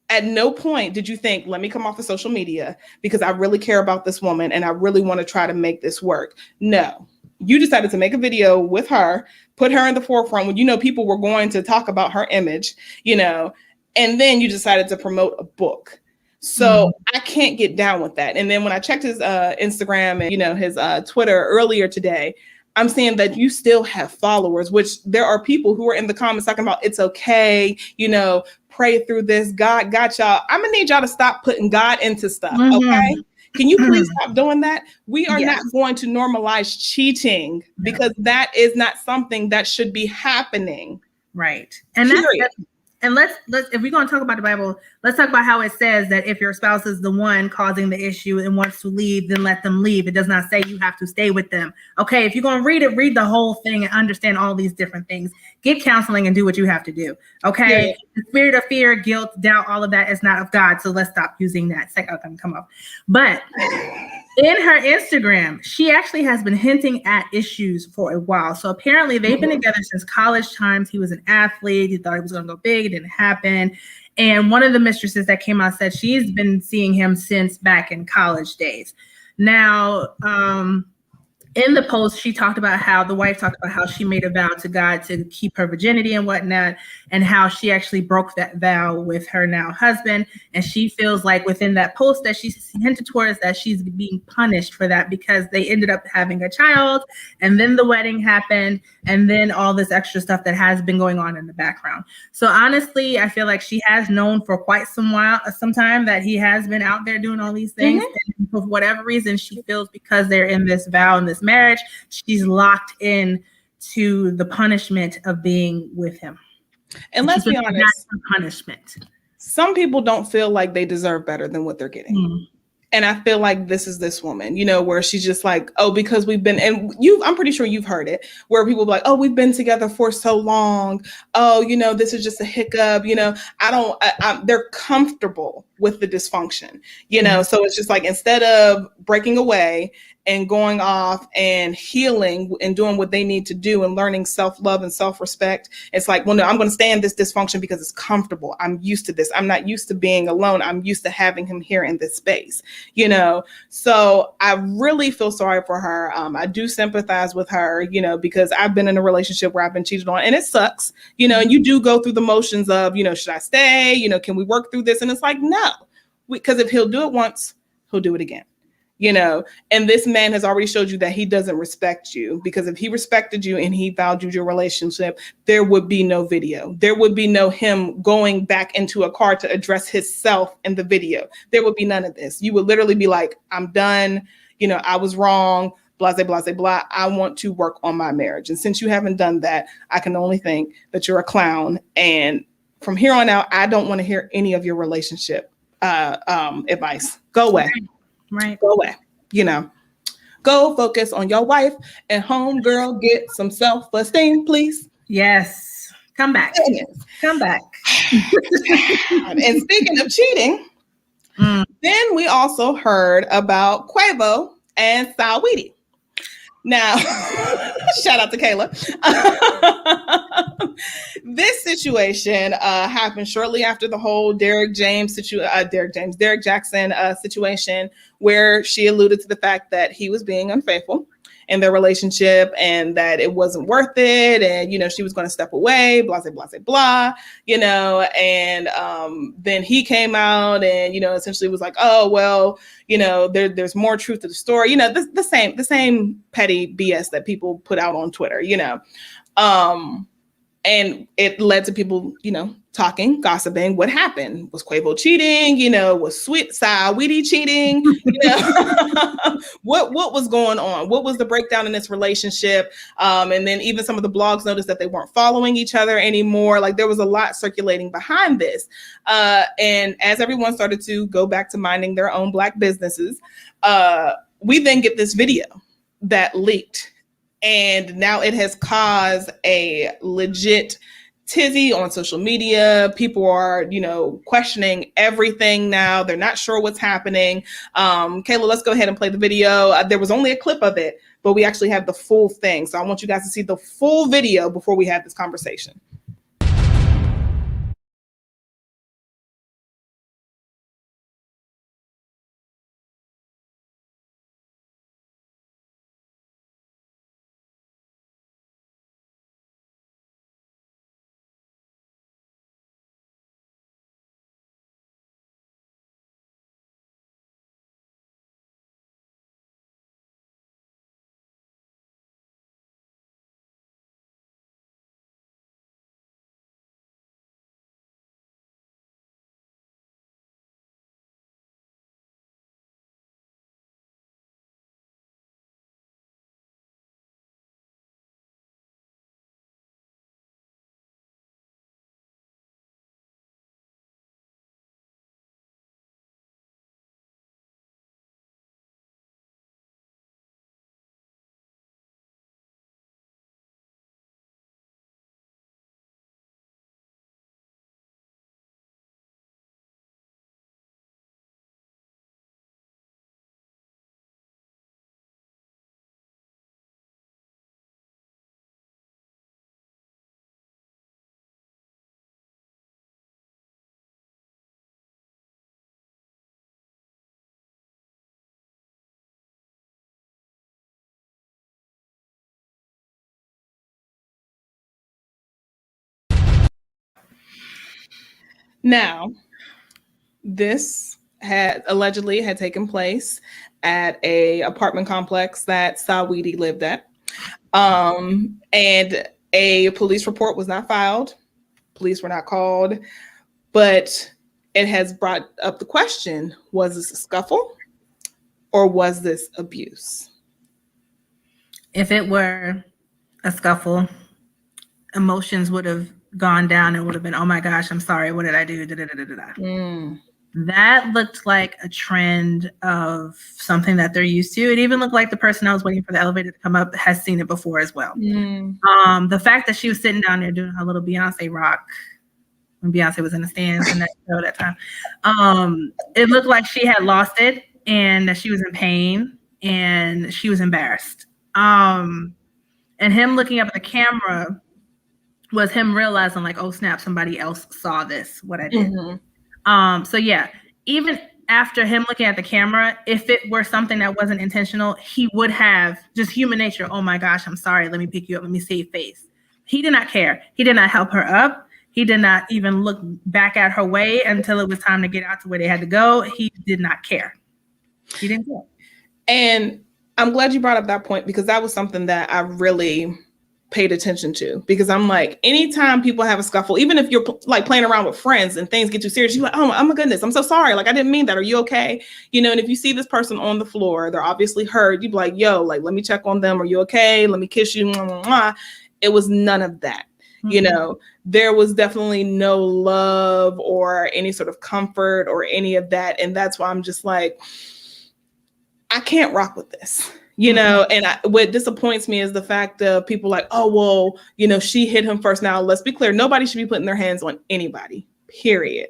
at no point did you think, let me come off of social media because I really care about this woman and I really want to try to make this work. No, you decided to make a video with her, put her in the forefront when you know people were going to talk about her image, you know, and then you decided to promote a book. So I can't get down with that. And then when I checked his Instagram and, you know, his Twitter earlier today, I'm seeing that you still have followers, which there are people who are in the comments talking about it's okay, you know, pray through this. God got y'all. I'm gonna need y'all to stop putting God into stuff. Okay. Can you please stop doing that? We are not going to normalize cheating because that is not something that should be happening. Right. And let's if we're going to talk about the Bible, let's talk about how it says that if your spouse is the one causing the issue and wants to leave, then let them leave. It does not say you have to stay with them. Okay, if you're going to read it, read the whole thing and understand all these different things. Get counseling and do what you have to do. Okay, yeah. The spirit of fear, guilt, doubt, all of that is not of God. So let's stop using that. It's like, okay, come on. But in her Instagram, she actually has been hinting at issues for a while. So apparently they've been together since college times. He was an athlete. He thought he was going to go big. It didn't happen. And one of the mistresses that came out said she's been seeing him since back in college days. Now, in the post, she talked about how the wife talked about how she made a vow to God to keep her virginity and whatnot, and how she actually broke that vow with her now husband. And she feels like within that post that she hinted towards that she's being punished for that because they ended up having a child, and then the wedding happened, and then all this extra stuff that has been going on in the background. So honestly, I feel like she has known for quite some time that he has been out there doing all these things. And for whatever reason, she feels because they're in this vow and this marriage, she's locked in to the punishment of being with him. And let's be honest, that's the punishment. Some people don't feel like they deserve better than what they're getting. And I feel like this is this woman, you know, where she's just like, oh, because we've been, and I'm pretty sure you've heard it, where people be like, oh, we've been together for so long. Oh, you know, this is just a hiccup. You know, they're comfortable with the dysfunction, you know? So it's just like, instead of breaking away and going off and healing and doing what they need to do and learning self-love and self-respect, it's like, well, no, I'm going to stay in this dysfunction because it's comfortable. I'm used to this. I'm not used to being alone. I'm used to having him here in this space, you know? So I really feel sorry for her. I do sympathize with her, you know, because I've been in a relationship where I've been cheated on, and it sucks, you know, and you do go through the motions of, you know, should I stay? You know, can we work through this? And it's like, no, because if he'll do it once, he'll do it again. You know, and this man has already showed you that he doesn't respect you, because if he respected you and he valued your relationship, there would be no video. There would be no him going back into a car to address himself in the video. There would be none of this. You would literally be like, I'm done. You know, I was wrong. Blah, blah, blah, blah. I want to work on my marriage. And since you haven't done that, I can only think that you're a clown. And from here on out, I don't want to hear any of your relationship advice. Go away. Right. Go away. You know, go focus on your wife, and home girl, get some self-esteem, please. Yes. Come back. Come back. And speaking of cheating, then we also heard about Quavo and Saweetie. Now, shout out to Kayla. This situation happened shortly after the whole Derek Jackson situation, where she alluded to the fact that he was being unfaithful in their relationship and that it wasn't worth it. And, you know, she was going to step away, blah, blah, blah, blah, you know, and then he came out and, you know, essentially was like, oh, well, you know, there's more truth to the story, you know, the same petty BS that people put out on Twitter, you know. And it led to people, you know, talking, gossiping. What happened? Was Quavo cheating? You know, was Saweetie cheating? You know, what was going on? What was the breakdown in this relationship? And then even some of the blogs noticed that they weren't following each other anymore. Like, there was a lot circulating behind this. And as everyone started to go back to minding their own Black businesses, we then get this video that leaked. And now it has caused a legit tizzy on social media. People are, you know, questioning everything now. They're not sure what's happening. Kayla, let's go ahead and play the video. There was only a clip of it, but we actually have the full thing. So I want you guys to see the full video before we have this conversation. Now, this had allegedly had taken place at a apartment complex that Saweetie lived at. And a police report was not filed. Police were not called, but it has brought up the question, was this a scuffle or was this abuse? If it were a scuffle, emotions would have gone down and would have been, oh my gosh, I'm sorry, what did I do? That looked like a trend of something that they're used to. It even looked like the person that was waiting for the elevator to come up has seen it before as well. The fact that she was sitting down there doing her little Beyonce rock when Beyonce was in the stands in that show that time, it looked like she had lost it and that she was in pain and she was embarrassed. And him looking up at the camera was him realizing like, oh snap, somebody else saw this, what I did. So yeah, even after him looking at the camera, if it were something that wasn't intentional, he would have just human nature. Oh my gosh, I'm sorry. Let me pick you up. Let me save face. He did not care. He did not help her up. He did not even look back at her way until it was time to get out to where they had to go. He did not care. He didn't care. And I'm glad you brought up that point because that was something that I really paid attention to, because I'm like, anytime people have a scuffle, even if you're like playing around with friends and things get too serious, you're like, oh my goodness, I'm so sorry. Like, I didn't mean that. Are you okay? You know, and if you see this person on the floor, they're obviously hurt. You'd be like, yo, like, let me check on them. Are you okay? Let me kiss you. It was none of that. You know, there was definitely no love or any sort of comfort or any of that. And that's why I'm just like, I can't rock with this. You know, and what disappoints me is the fact of people like, oh, well, you know, she hit him first. Now, let's be clear. Nobody should be putting their hands on anybody, period.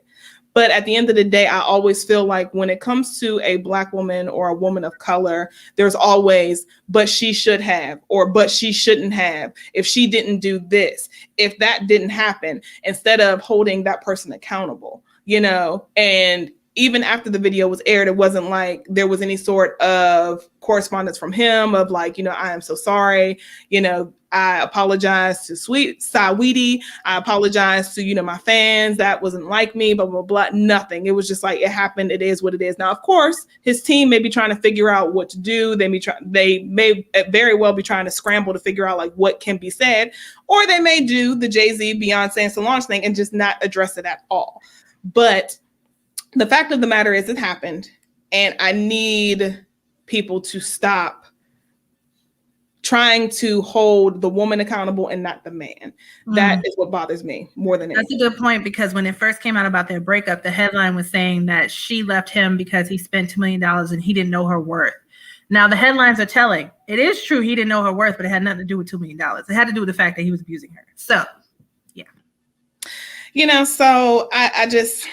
But at the end of the day, I always feel like when it comes to a Black woman or a woman of color, there's always, but she should have, or but she shouldn't have, if she didn't do this, if that didn't happen, instead of holding that person accountable, you know. And even after the video was aired, it wasn't like there was any sort of correspondence from him of like, you know, I am so sorry. You know, I apologize to Saweetie. I apologize to, you know, my fans. That wasn't like me, blah, blah, blah. Nothing. It was just like, it happened. It is what it is. Now, of course, his team may be trying to figure out what to do. They may very well be trying to scramble to figure out like what can be said, or they may do the Jay-Z, Beyonce, and Solange thing and just not address it at all. But the fact of the matter is it happened, and I need people to stop trying to hold the woman accountable and not the man. That is what bothers me more than anything. That's a good point, because when it first came out about their breakup, the headline was saying that she left him because he spent $2 million and he didn't know her worth. Now, the headlines are telling. It is true he didn't know her worth, but it had nothing to do with $2 million. It had to do with the fact that he was abusing her. So, yeah. You know, so I just...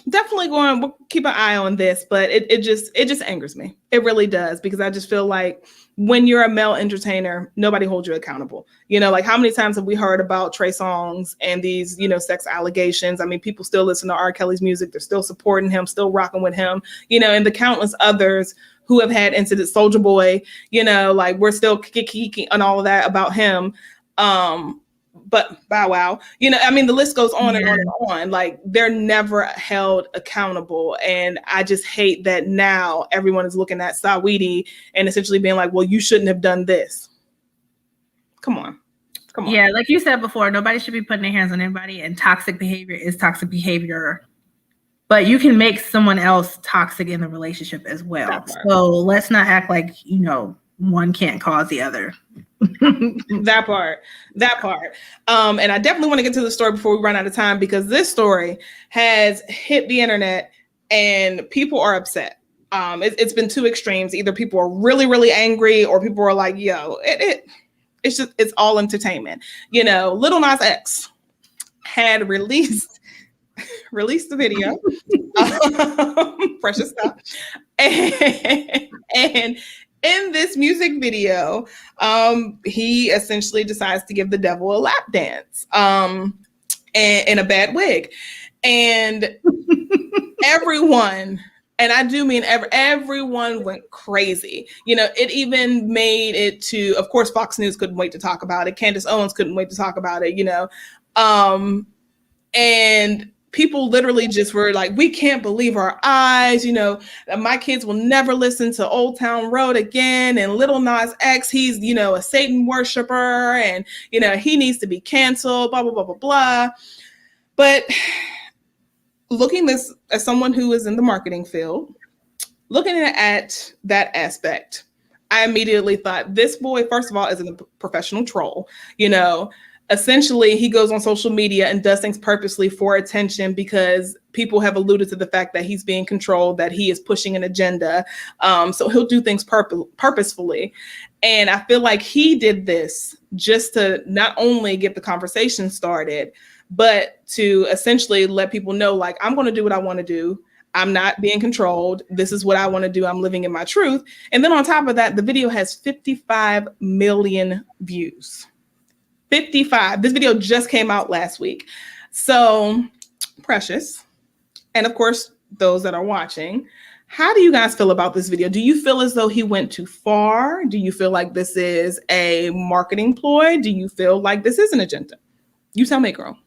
definitely we'll keep an eye on this, but it just angers me. It really does, because I just feel like when you're a male entertainer, nobody holds you accountable. You know, like how many times have we heard about Trey Songz and these, you know, sex allegations? I mean, people still listen to R. Kelly's music. They're still supporting him, still rocking with him, you know, and the countless others who have had incidents, Soulja Boy, you know, like we're still kiki and all of that about him. But Bow Wow, you know, I mean, the list goes on and on and on. Like, they're never held accountable. And I just hate that now everyone is looking at Saweetie and essentially being like, well, you shouldn't have done this. Come on. Yeah, like you said before, nobody should be putting their hands on anybody, and toxic behavior is toxic behavior. But you can make someone else toxic in the relationship as well. So let's not act like, you know, one can't cause the other. that part. And I definitely want to get to the story before we run out of time, because this story has hit the internet and people are upset. It's been two extremes. Either people are really, really angry, or people are like, yo, it's all entertainment. You know, Lil Nas X had released the video, precious stuff. And in this music video, he essentially decides to give the devil a lap dance in a bad wig. And everyone, and I do mean everyone went crazy. You know, it even made it to, of course, Fox News couldn't wait to talk about it. Candace Owens couldn't wait to talk about it, you know. And people literally just were like, we can't believe our eyes, my kids will never listen to Old Town Road again. And Lil Nas X, he's, a Satan worshiper, and, he needs to be canceled, blah, blah, blah, blah, blah. But looking this as someone who is in the marketing field, looking at that aspect, I immediately thought this boy, first of all, is a professional troll. Essentially, he goes on social media and does things purposely for attention because people have alluded to the fact that he's being controlled, that he is pushing an agenda. So he'll do things purposefully. And I feel like he did this just to not only get the conversation started, but to essentially let people know, like, I'm going to do what I want to do. I'm not being controlled. This is what I want to do. I'm living in my truth. And then on top of that, the video has 55 million views. 55. This video just came out last week. So precious. And of course, those that are watching, how do you guys feel about this video? Do you feel as though he went too far? Do you feel like this is a marketing ploy? Do you feel like this is an agenda? You tell me, girl.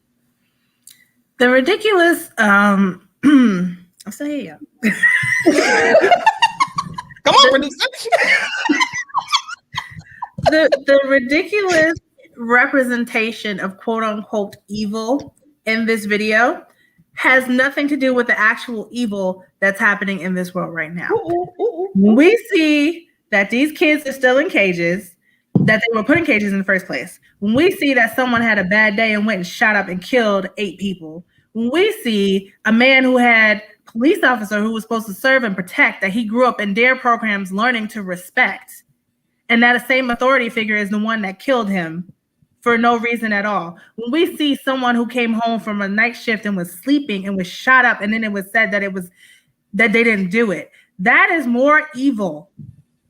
The ridiculous, I'll say yeah. Come on, producer. The ridiculous representation of quote unquote evil in this video has nothing to do with the actual evil that's happening in this world right now. When we see that these kids are still in cages, that they were put in cages in the first place, when we see that someone had a bad day and went and shot up and killed 8 people, when we see a man who had police officer who was supposed to serve and protect, that he grew up in their programs learning to respect, and that same authority figure is the one that killed him for no reason at all. When we see someone who came home from a night shift and was sleeping and was shot up, and then it was said that that they didn't do it, that is more evil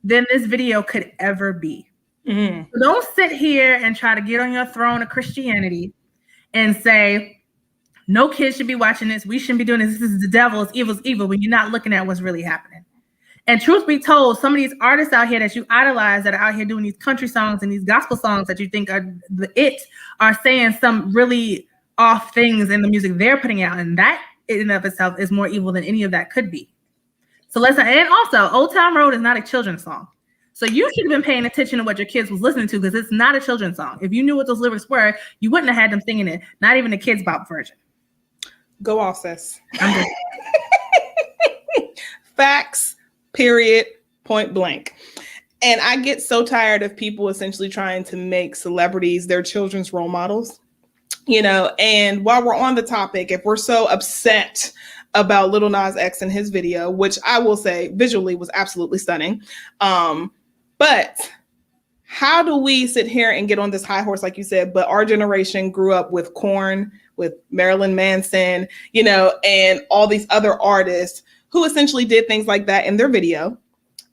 than this video could ever be. Mm-hmm. So don't sit here and try to get on your throne of Christianity and say, no kids should be watching this. We shouldn't be doing this. This is the devil. It's evil, when you're not looking at what's really happening. And truth be told, some of these artists out here that you idolize, that are out here doing these country songs and these gospel songs that you think are are saying some really off things in the music they're putting out. And that in and of itself is more evil than any of that could be. So and also, Old Town Road is not a children's song. So you should have been paying attention to what your kids was listening to, because it's not a children's song. If you knew what those lyrics were, you wouldn't have had them singing it. Not even the Kids Bop version. Go off, sis. Facts. Period, point blank. And I get so tired of people essentially trying to make celebrities their children's role models, and while we're on the topic, if we're so upset about Lil Nas X and his video, which I will say visually was absolutely stunning, but how do we sit here and get on this high horse, like you said, but our generation grew up with Korn, with Marilyn Manson, and all these other artists who essentially did things like that in their video,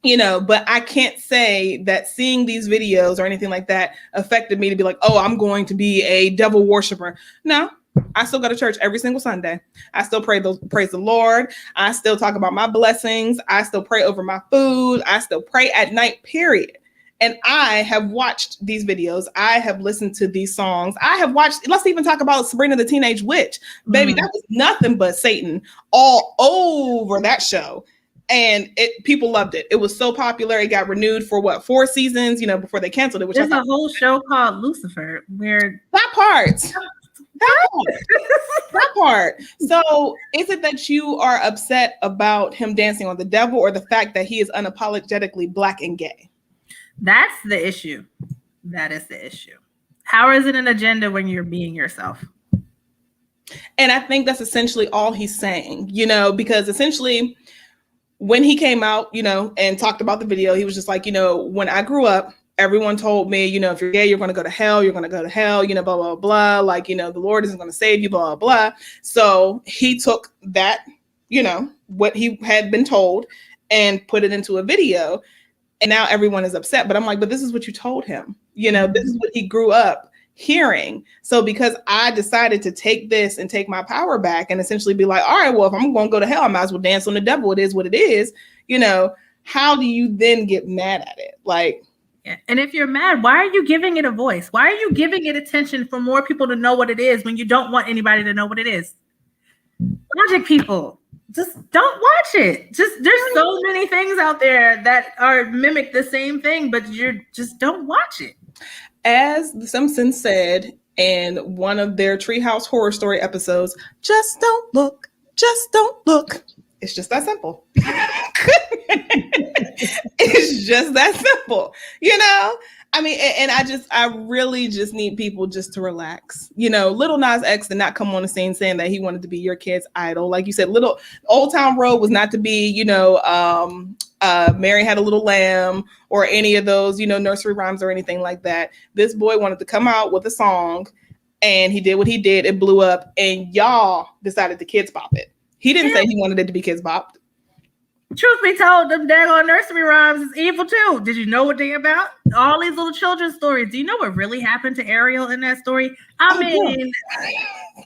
but I can't say that seeing these videos or anything like that affected me to be like, oh, I'm going to be a devil worshiper. No, I still go to church every single Sunday. I still praise the Lord. I still talk about my blessings. I still pray over my food. I still pray at night, period. And I have watched these videos. I have listened to these songs. I have watched, let's even talk about Sabrina the Teenage Witch. Baby, that was nothing but Satan all over that show. And people loved it. It was so popular. It got renewed for 4 seasons, before they canceled it. There's a whole show called Lucifer where that part. That part. So is it that you are upset about him dancing on the devil, or the fact that he is unapologetically Black and gay? That's the issue. That is the issue. How is it an agenda when you're being yourself? And I think that's essentially all he's saying, because essentially when he came out, and talked about the video, he was just like, when I grew up, everyone told me, if you're gay, you're going to go to hell. You're going to go to hell, blah, blah, blah. Like, the Lord isn't going to save you, blah, blah, blah. So he took that, what he had been told, and put it into a video. And now everyone is upset. But I'm like, but this is what you told him. This is what he grew up hearing. So because I decided to take this and take my power back and essentially be like, all right, well, if I'm going to go to hell, I might as well dance on the devil. It is what it is. How do you then get mad at it? Like, yeah. And if you're mad, why are you giving it a voice? Why are you giving it attention for more people to know what it is when you don't want anybody to know what it is? Logic people, just don't watch it. Just there's so many things out there that are mimic the same thing, but you just don't watch it. As The Simpsons said in one of their Treehouse Horror Story episodes, just don't look. Just don't look. It's just that simple. It's just that simple, you know? I mean, and I really just need people just to relax. You know, Lil Nas X did not come on the scene saying that he wanted to be your kid's idol. Like you said, Little Old Town Road was not to be, you know, Mary Had a Little Lamb or any of those, you know, nursery rhymes or anything like that. This boy wanted to come out with a song and he did what he did. It blew up and y'all decided to kids bop it. He didn't say he wanted it to be kids bopped. Truth be told, them daggone nursery rhymes is evil too. Did you know what they about? All these little children's stories. Do you know what really happened to Ariel in that story? I mean,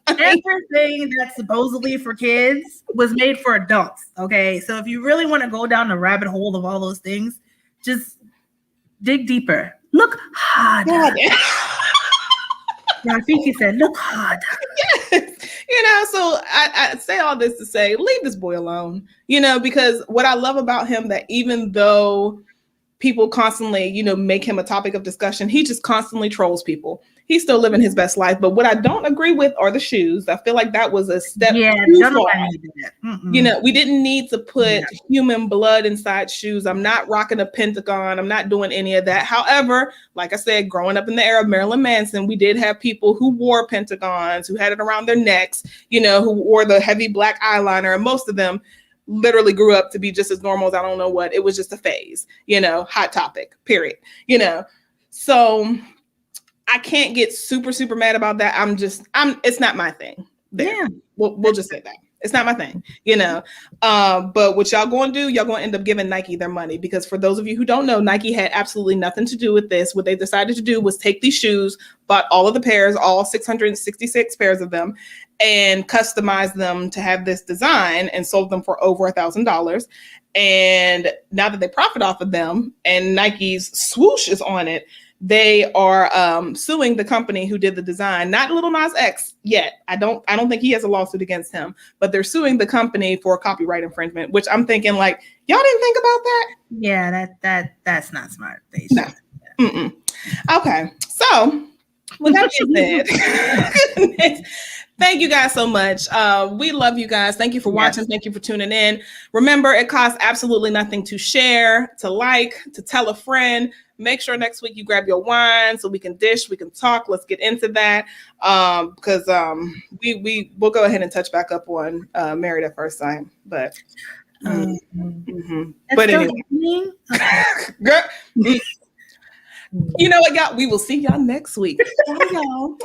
everything that's supposedly for kids was made for adults. Okay, so if you really want to go down the rabbit hole of all those things, just dig deeper. Look harder. Rafiki said, "Look harder." Yes. You know, so I say all this to say, leave this boy alone, you know, because what I love about him, that even though people constantly, you know, make him a topic of discussion, he just constantly trolls people. He's still living his best life. But what I don't agree with are the shoes. I feel like that was a step too far. You know, we didn't need to put human blood inside shoes. I'm not rocking a pentagon. I'm not doing any of that. However, like I said, growing up in the era of Marilyn Manson, we did have people who wore pentagons, who had it around their necks, you know, who wore the heavy black eyeliner. And most of them literally grew up to be just as normal as I don't know what. It was just a phase, you know, hot topic, period, you know. So I can't get super, super mad about that. It's not my thing. There. Yeah. We'll just say that. It's not my thing, you know. But what y'all going to do, y'all going to end up giving Nike their money, because for those of you who don't know, Nike had absolutely nothing to do with this. What they decided to do was take these shoes, bought all of the pairs, all 666 pairs of them, and customize them to have this design and sold them for over $1,000. And now that they profit off of them and Nike's swoosh is on it, they are suing the company who did the design, not Lil Nas X yet. I don't think he has a lawsuit against him, but they're suing the company for copyright infringement, which I'm thinking, like, y'all didn't think about that? Yeah, that's not smart. No. Okay, so with that being said, thank you guys so much. We love you guys. Thank you for watching. Thank you for tuning in. Remember, it costs absolutely nothing to share, to like, to tell a friend. Make sure next week you grab your wine so we can dish, we can talk. Let's get into that, because we'll go ahead and touch back up on Married at First Sight. But but anyway, girl, you know what, y'all? We will see y'all next week. Bye, y'all.